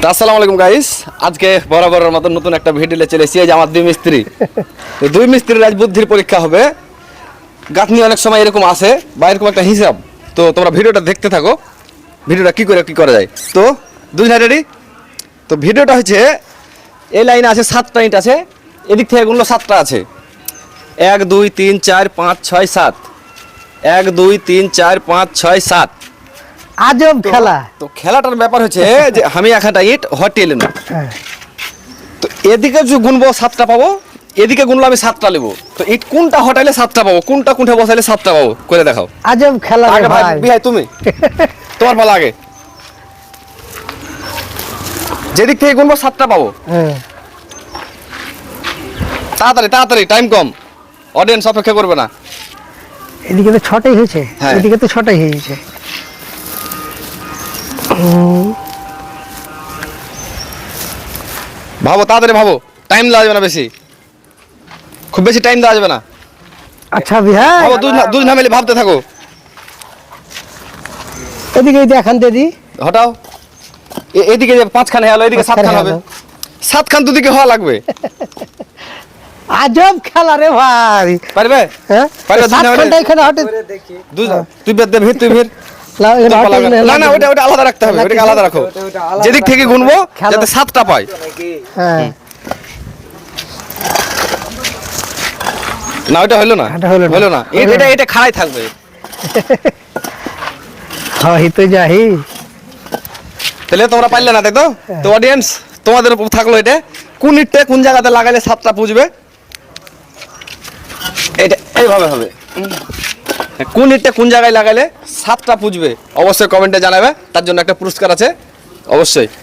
আসসালামু আলাইকুম গাইস, আজকে বরাবরের মতো নতুন একটা ভিডিও নিয়ে চলে এসেছি। এই যে আমার দুই মিস্ত্রি, দুই মিস্ত্রির আজ বুদ্ধির পরীক্ষা হবে। গাঁথনি অনেক সময় এরকম আসে বা এরকম একটা হিসাব, তো তোমরা ভিডিওটা দেখতে থাকো, ভিডিওটা কি করা যায়। তো দুজন রেডি? তো ভিডিওটা হচ্ছে এই লাইনে আছে 7টা ইট আছে, এদিক থেকে গুলো 7টা আছে, 1 2 3 4 5 6 7, 1 2 3 4 5 6 7। আজব খেলা। তো খেলাটার ব্যাপার হচ্ছে যে আমি একটা ইট হটিয়ে এলাম, তো এদিকে যে গুনবো 7টা পাবো, এদিকে গুনলে আমি 7টা নেবো। তো ইট কোনটা হটাইলে 7টা পাবো, কোনটা কোনটা বসাইলে 7টা পাবো, করে দেখাও। আজব খেলা রে আগে ভাই ভাই। বিহাই তুমি, তোমার পালা আগে। যেদিক থেকে গুনবো 7টা পাবো। হ্যাঁ। তাড়াতাড়ি তাড়াতাড়ি, টাইম কম, অডিয়েন্স অপেক্ষা করবে না। এদিকে তো 6টাই হয়েছে, হ্যাঁ। এদিকে তো 6টাই হয়েছে। ভাবো তাড়াতাড়ি ভাবো, টাইম দেওয়া যাবে না বেশি, খুব বেশি টাইম দেওয়া যাবে না। আচ্ছা বিহাই, ভাবো, দুই না মিলে ভাবতে থাকো। এদিকে দেখান দিদি। হটাও, এদিকে 5খান হলো, এদিকে 7খান হবে, 7খান দুদিকে হওয়া লাগবে। আজব খেলা রে ভাই। পারবে? হ্যাঁ, পারবে, দুই 7 না ঘন্টা এখানে হটে। তুই বের দে, তুই বের। না না, ওটা আলাদা রাখতে হবে, ওটাকে আলাদা রাখো। যেদিক থেকে গুনবো যাতে 7টা পাই। হ্যাঁ, না ওটা হলো না, এটা হলো না। হলো না, এটা খাড়াই থাকবে। হই তো যাহি। তাহলে তোমরা পারলে না, তাই তো? তো অডিয়েন্স তোমাদের উপর থাকলো, এটা কোন ইটটা কোন জায়গাতে লাগালে 7টা পুজবে, এটা এইভাবে হবে। কোন ইটটা কোন জায়গায় লাগালে 7টা পুজবে অবশ্যই কমেন্টে জানাবে, তার জন্য একটা পুরস্কার আছে অবশ্যই।